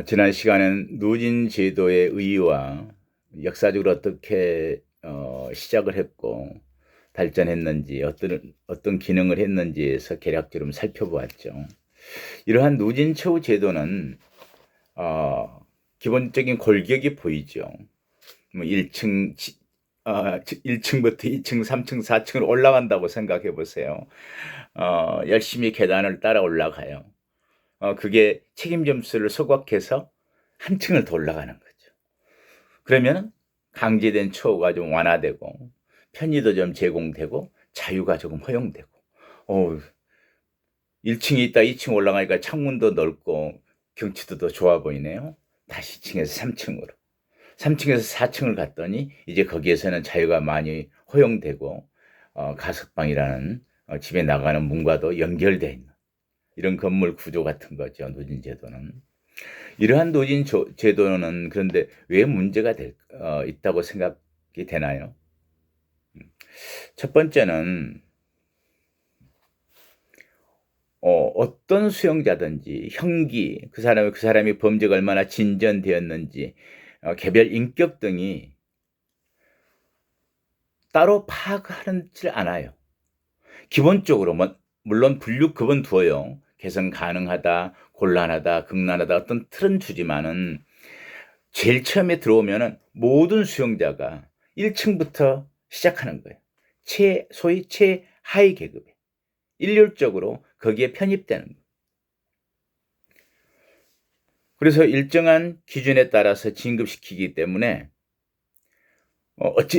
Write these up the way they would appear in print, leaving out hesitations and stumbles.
지난 시간엔 누진 제도의 의의와 역사적으로 어떻게 시작을 했고 발전했는지 어떤 기능을 했는지에서 개략적으로 살펴보았죠. 이러한 누진 처우 제도는 기본적인 골격이 보이죠. 뭐 1층, 1층부터 2층, 3층, 4층을 올라간다고 생각해 보세요. 열심히 계단을 따라 올라가요. 그게 책임 점수를 소각해서 한 층을 더 올라가는 거죠. 그러면 강제된 처우가 좀 완화되고 편의도 좀 제공되고 자유가 조금 허용되고 1층에 있다 2층 올라가니까 창문도 넓고 경치도 더 좋아 보이네요. 다시 2층에서 3층으로 3층에서 4층을 갔더니 이제 거기에서는 자유가 많이 허용되고 가석방이라는 집에 나가는 문과도 연결되어 있는 이런 건물 구조 같은 거죠. 누진 제도는. 이러한 노진 제도는 그런데 왜 문제가 있다고 생각이 되나요? 첫 번째는 어떤 수용자든지 형기, 그 사람이 범죄가 얼마나 진전되었는지, 개별 인격 등이 따로 파악하지 않아요. 기본적으로 물론 분류급은 두어요. 개선 가능하다, 곤란하다, 극단하다 어떤 틀은 주지만은 제일 처음에 들어오면은 모든 수용자가 1층부터 시작하는 거예요. 소위 최하위 계급에 일률적으로 거기에 편입되는 거예요. 그래서 일정한 기준에 따라서 진급시키기 때문에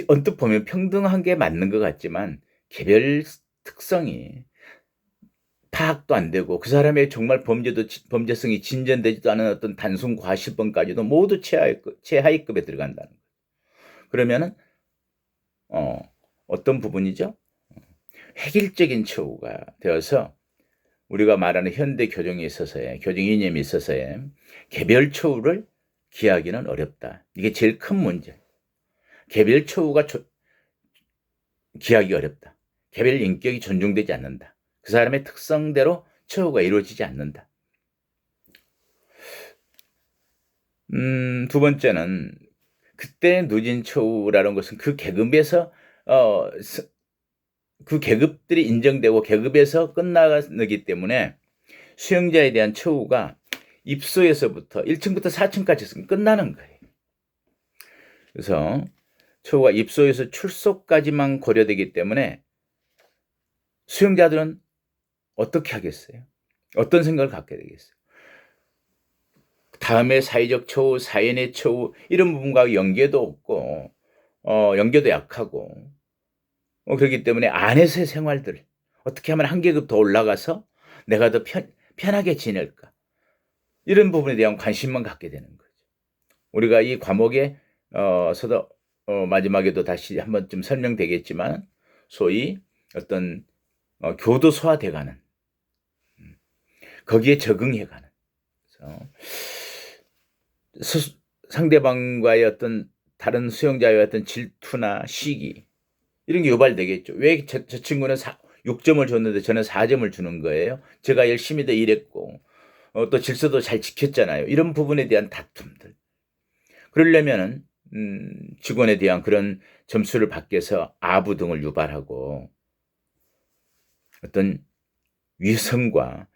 언뜻 보면 평등한 게 맞는 것 같지만 개별 특성이 파악도 안 되고 그 사람의 정말 범죄성이 진전되지도 않은 어떤 단순 과실범까지도 모두 최하위급에 들어간다는 거예요. 그러면은 어, 어떤 부분이죠? 획일적인 처우가 되어서 우리가 말하는 현대 교정에 있어서의 교정 이념에 있어서의 개별 처우를 기하기는 어렵다. 이게 제일 큰 문제. 개별 처우가 기하기 어렵다. 개별 인격이 존중되지 않는다. 그 사람의 특성대로 처우가 이루어지지 않는다. 두 번째는 그때 누진 처우라는 것은 그 계급에서 그 계급들이 인정되고 계급에서 끝나기 때문에 수용자에 대한 처우가 입소에서부터 1층부터 4층까지 끝나는 거예요. 그래서 처우가 입소에서 출소까지만 고려되기 때문에 수용자들은 어떻게 하겠어요? 어떤 생각을 갖게 되겠어요? 다음에 사회적 처우, 사회의 처우 이런 부분과 연계도 없고 연계도 약하고 그렇기 때문에 안에서의 생활들 어떻게 하면 한 계급 더 올라가서 내가 더 편하게 지낼까 이런 부분에 대한 관심만 갖게 되는 거죠. 우리가 이 과목에 서도 마지막에도 다시 한 번쯤 설명되겠지만 소위 어떤 교도소화돼가는 거기에 적응해가는 상대방과의 어떤 다른 수용자의 어떤 질투나 시기 이런 게 유발되겠죠. 왜 저 친구는 6점을 줬는데 저는 4점을 주는 거예요. 제가 열심히 더 일했고 또 질서도 잘 지켰잖아요. 이런 부분에 대한 다툼들. 그러려면은 직원에 대한 그런 점수를 받기 위해서 아부 등을 유발하고 어떤 위선과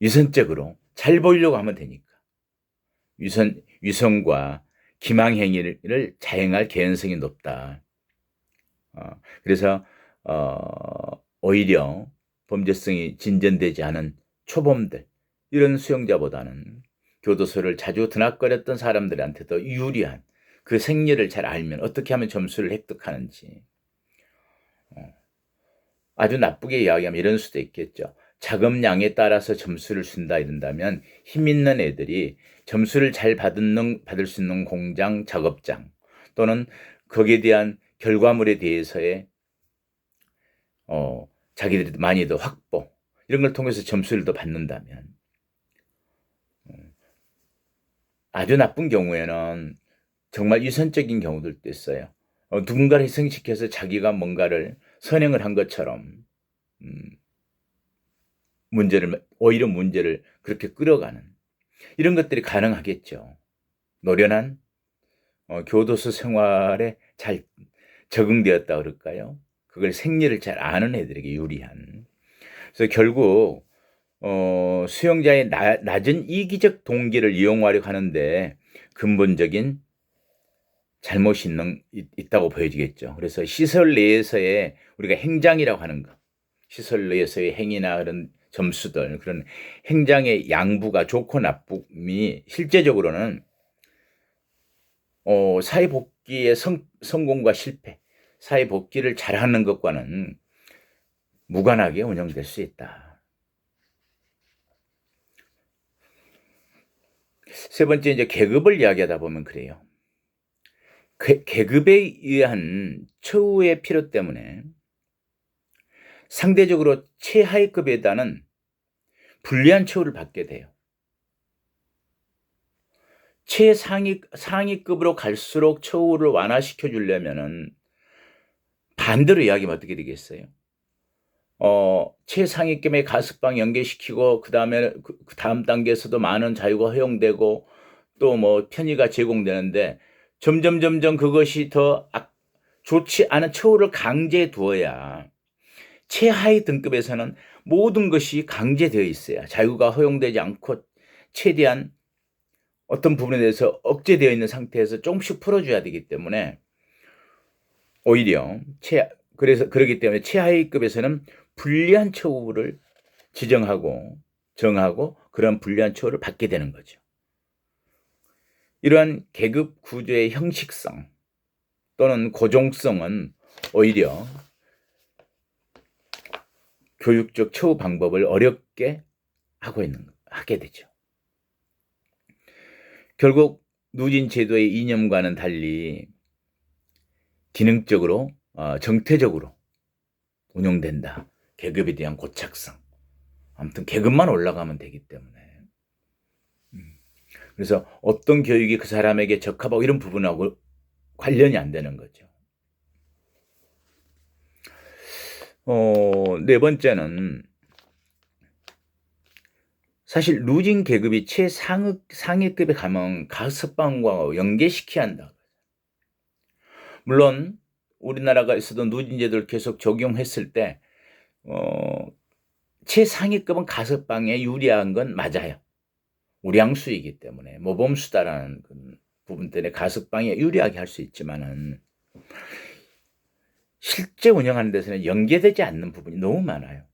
위선적으로 잘 보이려고 하면 되니까 위선과 기망 행위를 자행할 개연성이 높다. 그래서 오히려 범죄성이 진전되지 않은 초범들 이런 수용자보다는 교도소를 자주 드나거렸던 사람들한테 더 유리한 그 생리를 잘 알면 어떻게 하면 점수를 획득하는지 아주 나쁘게 이야기하면 이런 수도 있겠죠. 자금량에 따라서 점수를 준다 이런다면 힘 있는 애들이 점수를 잘 받을 수 있는 공장, 작업장 또는 거기에 대한 결과물에 대해서의 자기들이 많이 더 확보 이런 걸 통해서 점수를 더 받는다면 아주 나쁜 경우에는 정말 위선적인 경우들도 있어요. 누군가를 희생시켜서 자기가 뭔가를 선행을 한 것처럼 오히려 문제를 그렇게 끌어가는 이런 것들이 가능하겠죠. 노련한 교도소 생활에 잘 적응되었다 그럴까요? 그걸 생리를 잘 아는 애들에게 유리한. 그래서 결국 수용자의 낮은 이기적 동기를 이용하려고 하는데 근본적인 잘못이 있다고 보여지겠죠. 그래서 시설 내에서의 우리가 행장이라고 하는 거, 시설 내에서의 행위나 그런 점수들, 그런 행장의 양부가 좋고 나쁨이 실제적으로는 사회복귀의 성공과 실패, 사회복귀를 잘하는 것과는 무관하게 운영될 수 있다. 세 번째, 이제 계급을 이야기하다 보면 그래요. 계급에 의한 처우의 필요 때문에 상대적으로 최하위급에다는 불리한 처우를 받게 돼요. 상위급으로 갈수록 처우를 완화시켜 주려면은 반대로 이야기하면 어떻게 되겠어요? 최상위급의 가석방 연계시키고 그다음에 그 다음 단계에서도 많은 자유가 허용되고 또 뭐 편의가 제공되는데 점점 그것이 더 좋지 않은 처우를 강제해 두어야 최하위 등급에서는 모든 것이 강제되어 있어야 자유가 허용되지 않고 최대한 어떤 부분에 대해서 억제되어 있는 상태에서 조금씩 풀어줘야 되기 때문에 오히려 그러기 때문에 최하위급에서는 불리한 처우를 정하고 그런 불리한 처우를 받게 되는 거죠. 이러한 계급 구조의 형식성 또는 고정성은 오히려 교육적 처우 방법을 어렵게 하게 되죠. 결국 누진 제도의 이념과는 달리 기능적으로 정태적으로 운영된다. 계급에 대한 고착성. 아무튼 계급만 올라가면 되기 때문에. 그래서 어떤 교육이 그 사람에게 적합하고 이런 부분하고 관련이 안 되는 거죠. 네 번째는 사실 누진 계급이 최상위급에 가면 가석방과 연계시켜야 한다. 물론 우리나라가 있어도 누진 제도를 계속 적용했을 때 최상위급은 가석방에 유리한 건 맞아요. 우량수이기 때문에 모범수다라는 부분 때문에 가석방에 유리하게 할 수 있지만은 실제 운영하는 데서는 연계되지 않는 부분이 너무 많아요.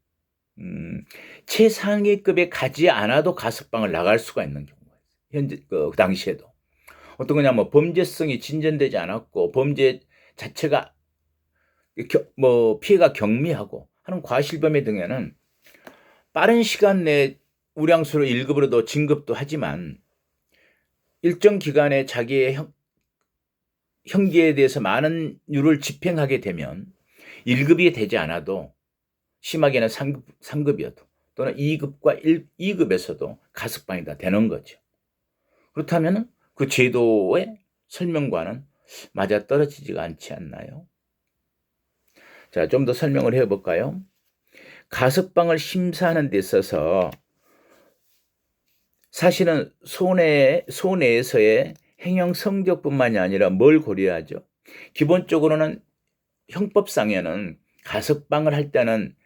최상위급에 가지 않아도 가석방을 나갈 수가 있는 경우가 있어요. 현재 그 당시에도 어떤 거냐 뭐 범죄성이 진전되지 않았고 범죄 자체가 피해가 경미하고 하는 과실범죄 등에는 빠른 시간 내에 우량수로 1급으로도 진급도 하지만 일정 기간에 자기의 형기에 대해서 많은 율을 집행하게 되면 1급이 되지 않아도 심하게는 3급이어도 또는 2급과 2급에서도 가석방이 다 되는 거죠. 그렇다면 그 제도의 설명과는 맞아떨어지지가 않지 않나요? 자, 좀 더 설명을 해볼까요? 가석방을 심사하는 데 있어서 사실은 소내에서의 행형 성적뿐만이 아니라 뭘 고려하죠? 기본적으로는 형법상에는 가석방을 할 때는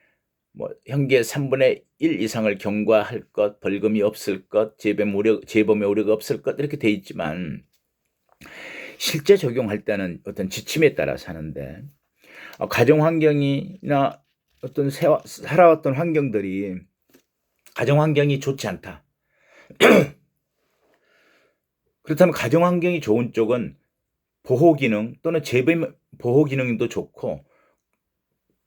뭐 형기의 3분의 1 이상을 경과할 것, 벌금이 없을 것, 재범의 우려가 없을 것 이렇게 돼 있지만 실제 적용할 때는 어떤 지침에 따라서 하는데 가정 환경이나 어떤 살아왔던 환경들이 가정 환경이 좋지 않다. 그렇다면 가정 환경이 좋은 쪽은 보호 기능 또는 재범 보호 기능도 좋고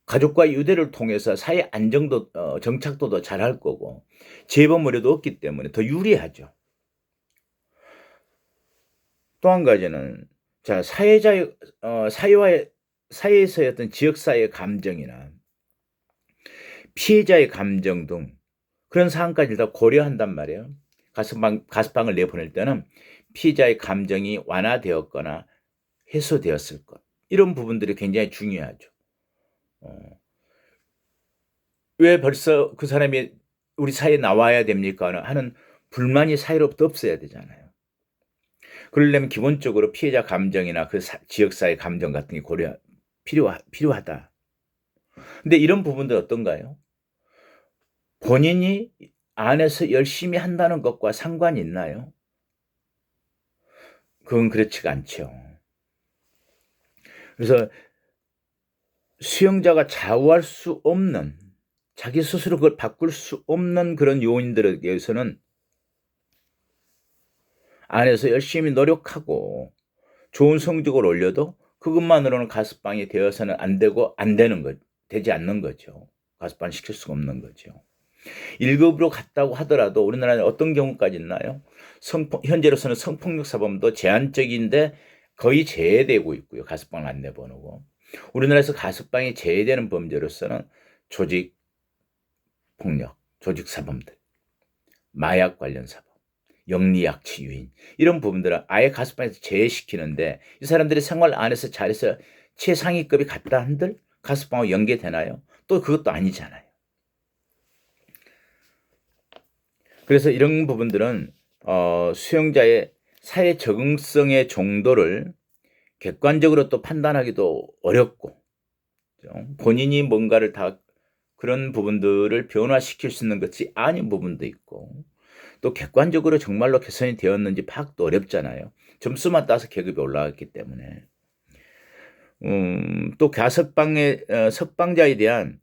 가족과의 유대를 통해서 사회 안정도 정착도도 잘할 거고 재범 우려도 없기 때문에 더 유리하죠. 또 한 가지는 자 사회에서의 어떤 지역사회의 감정이나 피해자의 감정 등 그런 사항까지 다 고려한단 말이에요. 가석방을 내보낼 때는 피해자의 감정이 완화되었거나 해소되었을 것 이런 부분들이 굉장히 중요하죠. 왜 벌써 그 사람이 우리 사회에 나와야 됩니까? 하는 불만이 사회로부터 없어야 되잖아요. 그러려면 기본적으로 피해자 감정이나 그 지역사회 감정 같은 게 필요하다. 근데 이런 부분들 어떤가요? 본인이 안에서 열심히 한다는 것과 상관이 있나요? 그건 그렇지가 않죠. 그래서 수용자가 좌우할 수 없는, 자기 스스로 그걸 바꿀 수 없는 그런 요인들에 대해서는 안에서 열심히 노력하고 좋은 성적을 올려도 그것만으로는 가스방이 되어서는 안 되고 되지 않는 거죠. 가스방 시킬 수가 없는 거죠. 1급으로 갔다고 하더라도 우리나라에 어떤 경우까지 있나요? 현재로서는 성폭력 사범도 제한적인데 거의 제외되고 있고요. 가석방을 안 내보내고. 우리나라에서 가석방이 제외되는 범죄로서는 조직 폭력, 조직 사범들, 마약 관련 사범, 영리약취 유인 이런 부분들은 아예 가석방에서 제외시키는데 이 사람들이 생활 안에서 잘해서 최상위급이 갔다 한들 가석방하고 연계되나요? 또 그것도 아니잖아요. 그래서 이런 부분들은 수용자의 사회 적응성의 정도를 객관적으로 또 판단하기도 어렵고 본인이 뭔가를 다 그런 부분들을 변화시킬 수 있는 것이 아닌 부분도 있고 또 객관적으로 정말로 개선이 되었는지 파악도 어렵잖아요. 점수만 따서 계급이 올라갔기 때문에 또 석방자에 대한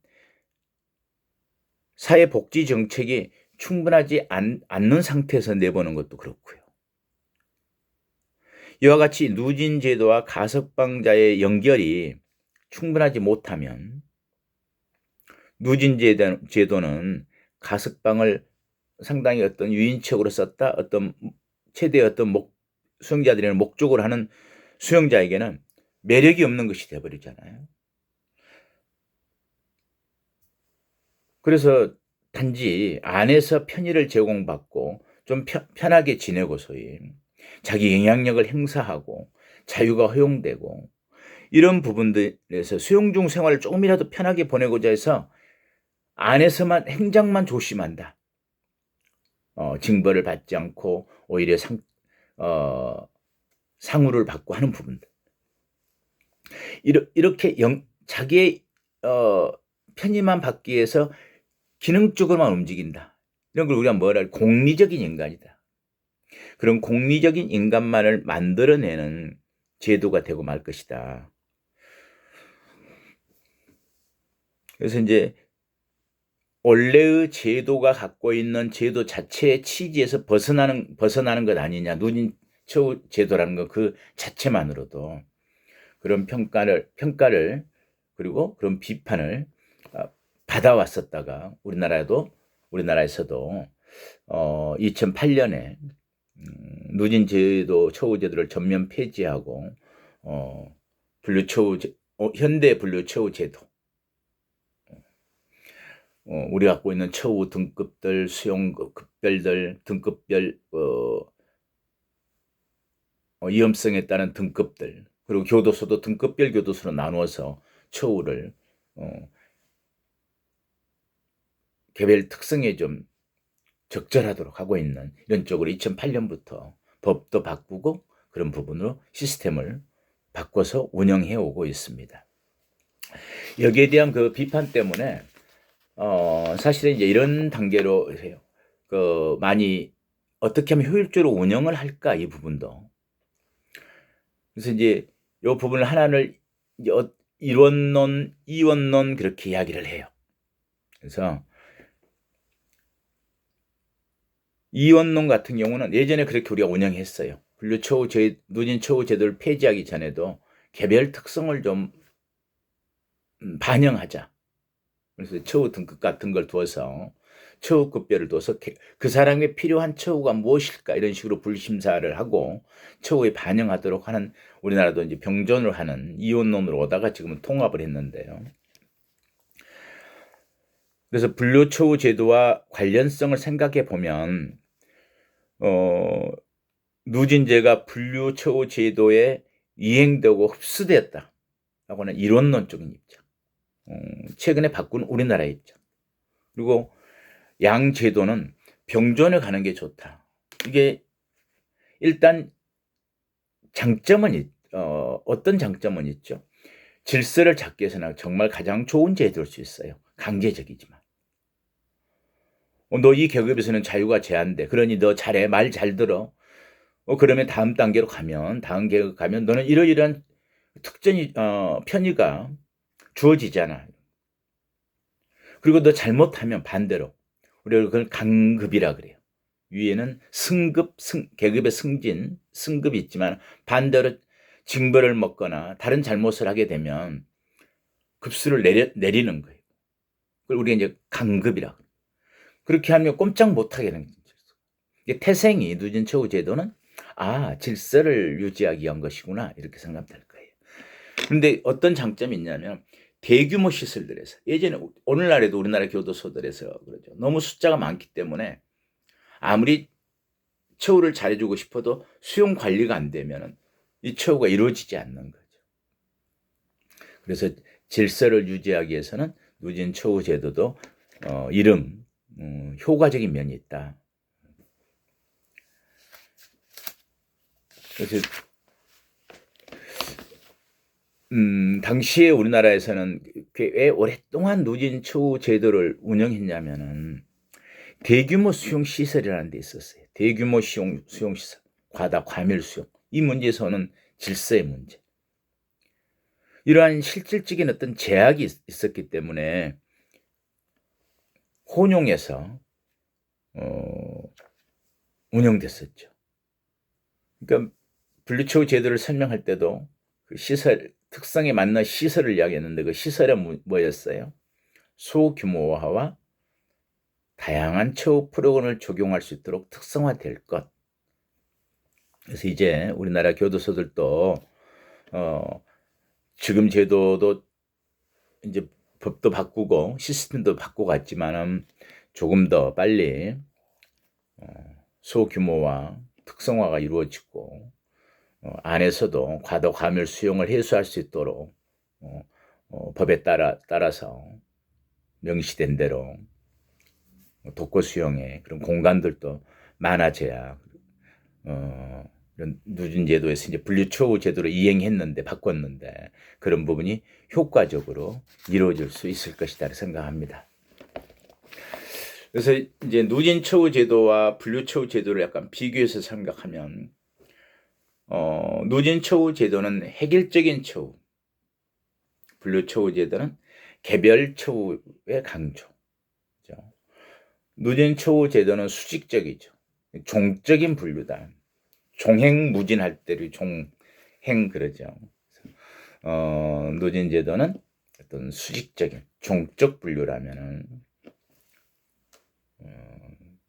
사회복지 정책이 충분하지 않는 상태에서 내보는 것도 그렇고요. 이와 같이 누진 제도와 가석방자의 연결이 충분하지 못하면 누진 제도는 가석방을 상당히 어떤 유인책으로 썼다, 어떤 최대의 어떤 수용자들의 목적으로 하는 수용자에게는 매력이 없는 것이 되어버리잖아요. 그래서 단지 안에서 편의를 제공받고 좀 편하게 지내고 소위 자기 영향력을 행사하고 자유가 허용되고 이런 부분들에서 수용 중 생활을 조금이라도 편하게 보내고자 해서 안에서만 행장만 조심한다. 징벌을 받지 않고 오히려 상우를 받고 하는 부분들. 이렇게 자기의 편의만 받기 위해서 기능적으로만 움직인다. 이런 걸 우리가 뭐라 할 공리적인 인간이다. 그런 공리적인 인간만을 만들어내는 제도가 되고 말 것이다. 그래서 이제 원래의 제도가 갖고 있는 제도 자체의 취지에서 벗어나는 것 아니냐. 누진 처우 제도라는 것 그 자체만으로도 그런 평가를 그리고 그런 비판을 받아왔었다가 우리나라에서도 2008년에 누진 제도 처우 제도를 전면 폐지하고 현대 분류 처우 제도 우리가 갖고 있는 처우 등급들, 수용 급별들, 등급별 위험성에 따른 등급들 그리고 교도소도 등급별 교도소로 나누어서 처우를 개별 특성에 좀 적절하도록 하고 있는 이런 쪽으로 2008년부터 법도 바꾸고 그런 부분으로 시스템을 바꿔서 운영해 오고 있습니다. 여기에 대한 그 비판 때문에 사실은 이제 이런 단계로 해요. 많이 어떻게 하면 효율적으로 운영을 할까 이 부분도. 그래서 이제 이 부분을 하나를 이원론, 이원론 그렇게 이야기를 해요. 그래서 이원론 같은 경우는 예전에 그렇게 우리가 운영했어요. 누진 처우 제도를 폐지하기 전에도 개별 특성을 좀 반영하자. 그래서 처우 등급 같은 걸 두어서 처우급별을 둬서 그 사람에 필요한 처우가 무엇일까 이런 식으로 불심사를 하고 처우에 반영하도록 하는 우리나라도 이제 병존을 하는 이원론으로 오다가 지금은 통합을 했는데요. 그래서 분류처우 제도와 관련성을 생각해 보면 누진제가 분류처우 제도에 이행되고 흡수되었다 라고는 이론론적인 입장. 최근에 바꾼 우리나라의 입장. 그리고 양 제도는 병존을 가는 게 좋다. 이게 일단 장점은 어떤 장점은 있죠. 질서를 잡기 위해서는 정말 가장 좋은 제도일 수 있어요. 강제적이지만. 너 이 계급에서는 자유가 제한돼. 그러니 너 잘해. 말 잘 들어. 그러면 다음 단계로 가면, 다음 계급 가면 너는 이러이러한 특정이, 편의가 주어지잖아. 그리고 너 잘못하면 반대로. 우리가 그걸 강급이라 그래요. 위에는 승급, 계급의 승진, 승급이 있지만 반대로 징벌을 먹거나 다른 잘못을 하게 되면 급수를 내리는 거예요. 그걸 우리가 이제 강급이라 그래요. 그렇게 하면 꼼짝 못하게 되는 거죠. 태생이 누진 처우 제도는 질서를 유지하기 위한 것이구나 이렇게 생각하면 될 거예요. 그런데 어떤 장점이 있냐면 대규모 시설들에서 예전에 오늘날에도 우리나라 교도소들에서 그러죠. 너무 숫자가 많기 때문에 아무리 처우를 잘해주고 싶어도 수용 관리가 안 되면 이 처우가 이루어지지 않는 거죠. 그래서 질서를 유지하기 위해서는 누진 처우 제도도 효과적인 면이 있다. 그래서 당시에 우리나라에서는 왜 오랫동안 누진 처우 제도를 운영했냐면은 대규모 수용 시설이라는 데 있었어요. 대규모 수용 시설, 과밀 수용. 이 문제에서는 질서의 문제. 이러한 실질적인 어떤 제약이 있었기 때문에 혼용해서 운영됐었죠. 그러니까 분류처우 제도를 설명할 때도 그 시설 특성에 맞는 시설을 이야기했는데 그 시설은 뭐였어요? 소규모화와 다양한 처우 프로그램을 적용할 수 있도록 특성화될 것. 그래서 이제 우리나라 교도소들도 지금 제도도 이제 법도 바꾸고 시스템도 바꾸고 갔지만은 조금 더 빨리 소규모화, 특성화가 이루어지고 안에서도 과밀 수용을 해소할 수 있도록 법에 따라서 명시된 대로 독거 수용의 그런 공간들도 많아져야 이런 누진 제도에서 이제 분류처우 제도로 이행했는데 바꿨는데 그런 부분이 효과적으로 이루어질 수 있을 것이다 생각합니다. 그래서 이제 누진처우 제도와 분류처우 제도를 약간 비교해서 생각하면 누진처우 제도는 획일적인 처우, 분류처우 제도는 개별처우의 강조. 누진처우 제도는 수직적이죠. 종적인 분류다. 종행무진할 때를 종행 그러죠. 누진 제도는 어떤 수직적인 종적 분류라면은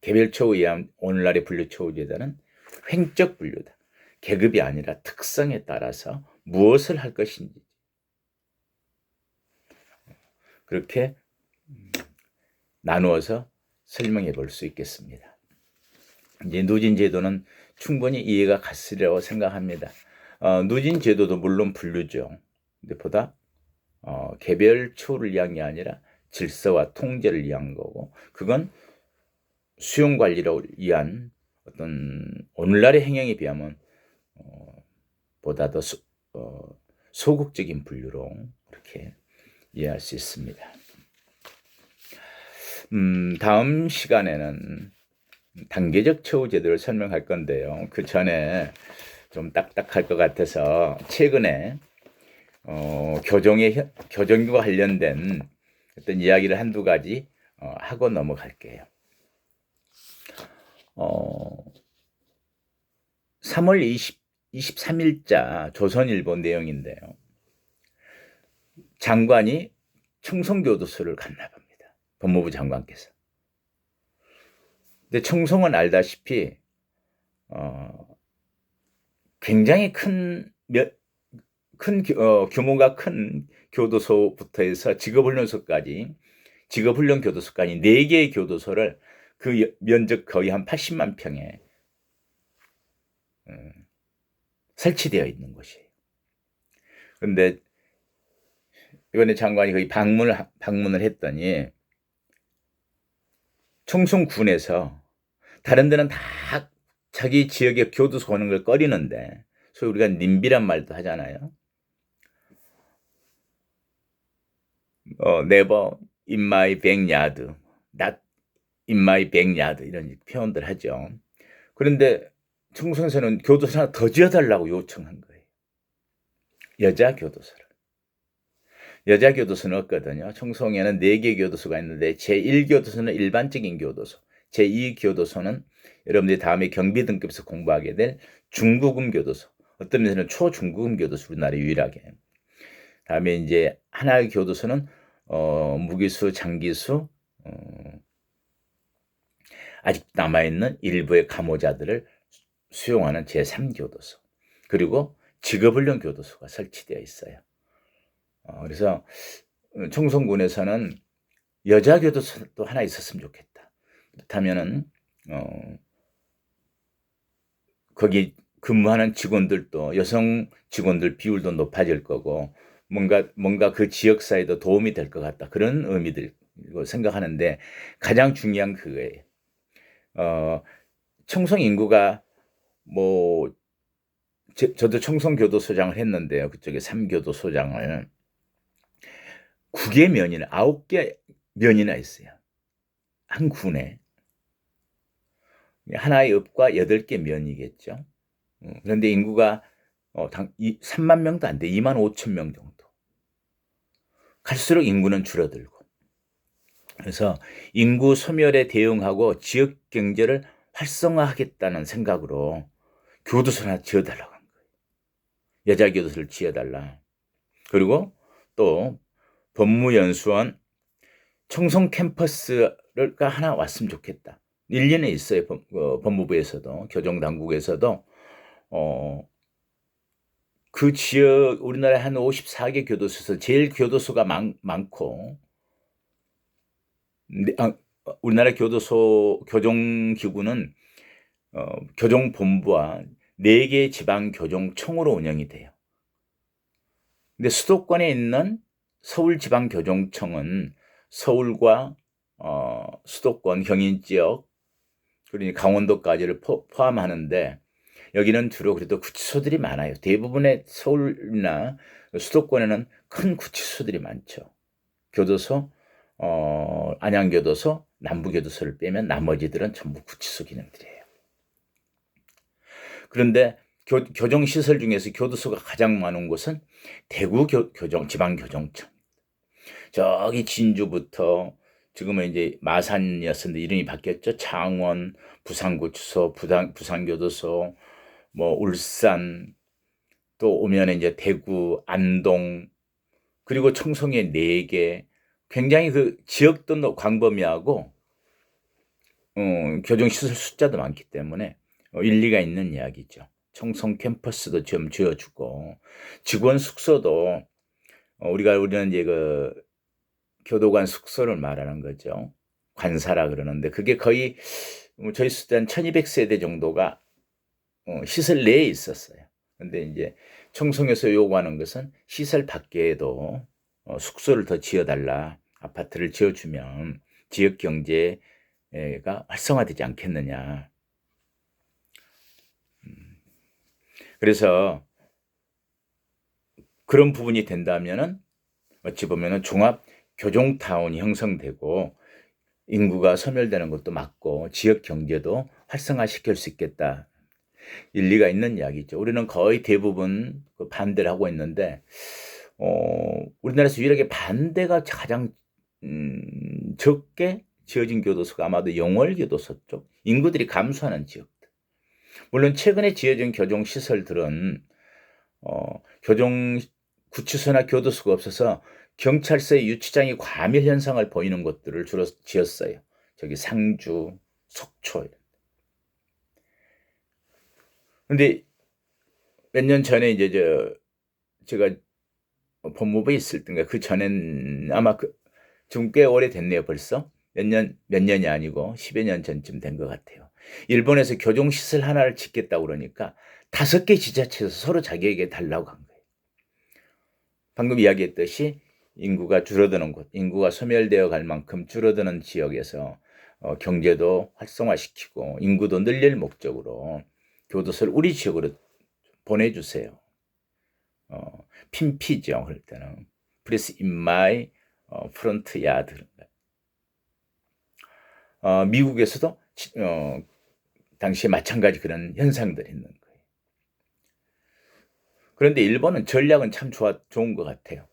개별처우에 의한 오늘날의 분류처우 제도는 횡적 분류다. 계급이 아니라 특성에 따라서 무엇을 할 것인지 그렇게 나누어서 설명해 볼 수 있겠습니다. 이제 누진 제도는 충분히 이해가 갔으리라고 생각합니다. 누진 제도도 물론 분류죠. 근데 보다 개별 처우를 위한 게 아니라 질서와 통제를 위한 거고 그건 수용 관리를 위한 어떤 오늘날의 행령에 비하면 보다 더 소극적인 분류로 그렇게 이해할 수 있습니다. 다음 시간에는 단계적 처우 제도를 설명할 건데요. 그 전에 좀 딱딱할 것 같아서 최근에 교정과 관련된 어떤 이야기를 한두 가지 하고 넘어갈게요. 3월 23일자 조선일보 내용인데요. 장관이 청송교도소를 갔나 봅니다. 법무부 장관께서. 근데 청송은 알다시피 굉장히 규모가 큰 교도소부터 해서 직업훈련교도소까지 4개의 교도소를 그 면적 거의 한 80만 평에 설치되어 있는 곳이에요. 그런데 이번에 장관이 거기 방문을 했더니 청송군에서 다른 데는 다 자기 지역에 교도소 오는 걸 꺼리는데, 소위 우리가 님비란 말도 하잖아요. never in my backyard, not in my backyard 이런 표현들 하죠. 그런데 청송에서는 교도소 하나 더 지어달라고 요청한 거예요. 여자 교도소를. 여자 교도소는 없거든요. 청송에는 4개 교도소가 있는데 제1교도소는 일반적인 교도소, 제2교도소는 여러분들이 다음에 경비 등급에서 공부하게 될 중고급 교도소, 어떤 면에서는 초중고급 교도소, 우리나라 유일하게. 다음에 이제 하나의 교도소는 무기수, 장기수, 아직 남아있는 일부의 감호자들을 수용하는 제3교도소, 그리고 직업훈련 교도소가 설치되어 있어요. 그래서 청송군에서는 여자 교도소도 하나 있었으면 좋겠다. 그렇다면은 거기 근무하는 직원들도 여성 직원들 비율도 높아질 거고 뭔가 그 지역 사회도 도움이 될 것 같다. 그런 의미들고 생각하는데 가장 중요한 그거예요. 청송 인구가 뭐 저도 청송교도소장을 했는데요. 그쪽에 3교도소장을 9개 면이나 9개 면이나 있어요. 한 군에 하나의 읍과 8개 면이겠죠. 그런데 인구가 3만 명도 안 돼. 2만 5천 명 정도. 갈수록 인구는 줄어들고. 그래서 인구 소멸에 대응하고 지역 경제를 활성화하겠다는 생각으로 교도소를 하나 지어달라고 한 거예요. 여자 교도소를 지어달라. 그리고 또 법무연수원 청송 캠퍼스가 하나 왔으면 좋겠다. 일리는 있어요. 법무부에서도 교정당국에서도 그 지역 우리나라에 한 54개 교도소에서 제일 교도소가 많고 우리나라 교도소 교정기구는 교정본부와 4개 지방교정청으로 운영이 돼요. 근데 수도권에 있는 서울지방교정청은 서울과 수도권 경인지역 그리고 강원도까지를 포함하는데 여기는 주로 그래도 구치소들이 많아요. 대부분의 서울이나 수도권에는 큰 구치소들이 많죠. 교도소, 안양교도소, 남부교도소를 빼면 나머지들은 전부 구치소 기능들이에요. 그런데 교정시설 중에서 교도소가 가장 많은 곳은 대구 지방교정청. 저기 진주부터 지금은 이제 마산이었는데 이름이 바뀌었죠. 창원, 부산구치소, 부산교도소, 뭐 울산, 또 오면 이제 대구, 안동, 그리고 청송에 4개. 굉장히 그 지역도 광범위하고 교정시설 숫자도 많기 때문에 일리가 있는 이야기죠. 청송 캠퍼스도 좀 지어주고 직원 숙소도 우리는 이제 그 교도관 숙소를 말하는 거죠. 관사라 그러는데 그게 거의 저희 수단 1200세대 정도가 시설 내에 있었어요. 근데 이제 청송에서 요구하는 것은 시설 밖에도 숙소를 더 지어달라, 아파트를 지어주면 지역 경제가 활성화되지 않겠느냐. 그래서 그런 부분이 된다면은 어찌 보면은 종합 교정타운이 형성되고 인구가 소멸되는 것도 막고 지역 경제도 활성화시킬 수 있겠다. 일리가 있는 이야기죠. 우리는 거의 대부분 반대를 하고 있는데 우리나라에서 유일하게 반대가 가장 적게 지어진 교도소가 아마도 영월교도소 쪽 인구들이 감소하는 지역들. 물론 최근에 지어진 교정시설들은 구치소나 교도소가 없어서 경찰서의 유치장이 과밀 현상을 보이는 것들을 주로 지었어요. 저기 상주, 속초. 근데 몇 년 전에 이제 제가 법무부에 있을 때인가 그 전엔 아마 좀 꽤 오래됐네요. 벌써 몇 년이 아니고 10여 년 전쯤 된 것 같아요. 일본에서 교정시설 하나를 짓겠다고 그러니까 5개 지자체에서 서로 자기에게 달라고 한 거예요. 방금 이야기했듯이 인구가 줄어드는 곳, 인구가 소멸되어 갈 만큼 줄어드는 지역에서 경제도 활성화시키고 인구도 늘릴 목적으로 교도소를 우리 지역으로 보내주세요. 핀피죠. 그럴 때는 Please in my front yard. 미국에서도 당시에 마찬가지 그런 현상들이 있는 거예요. 그런데 일본은 전략은 참 좋은 것 같아요.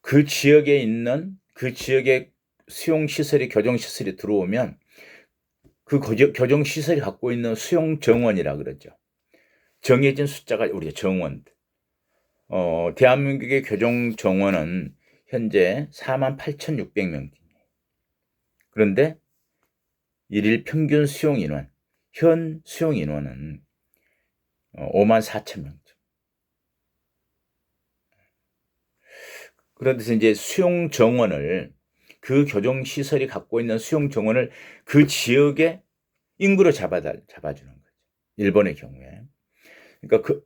그 지역에 있는 그 지역의 수용시설이 교정시설이 들어오면 그 교정시설이 갖고 있는 수용 정원이라 그러죠. 정해진 숫자가 우리가 정원. 대한민국의 교정 정원은 현재 48,600명. 그런데 일일 평균 수용 인원, 현 수용 인원은 54,000명. 그런데 이제 수용 정원을 그 교정 시설이 갖고 있는 수용 정원을 그 지역의 인구로 잡아주는 거죠. 일본의 경우에. 그러니까 그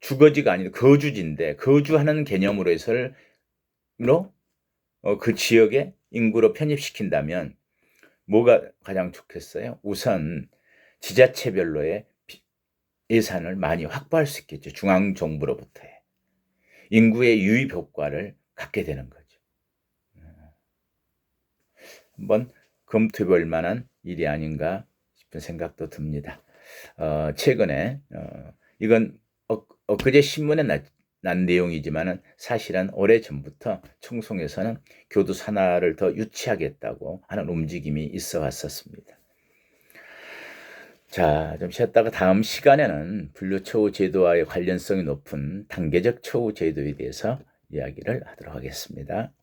주거지가 아니라 거주지인데 거주하는 개념으로 해서를 그 지역의 인구로 편입시킨다면 뭐가 가장 좋겠어요? 우선 지자체별로의 예산을 많이 확보할 수 있겠죠. 중앙정부로부터의 인구의 유입 효과를 갖게 되는 거죠. 한번 검토해 볼 만한 일이 아닌가 싶은 생각도 듭니다. 최근에 이건 엊그제 신문에 난 내용이지만은 사실은 오래전부터 청송에서는 교도소 하나를 더 유치하겠다고 하는 움직임이 있어 왔었습니다. 자, 좀 쉬었다가 다음 시간에는 분류처우 제도와의 관련성이 높은 단계적 처우 제도에 대해서 이야기를 하도록 하겠습니다.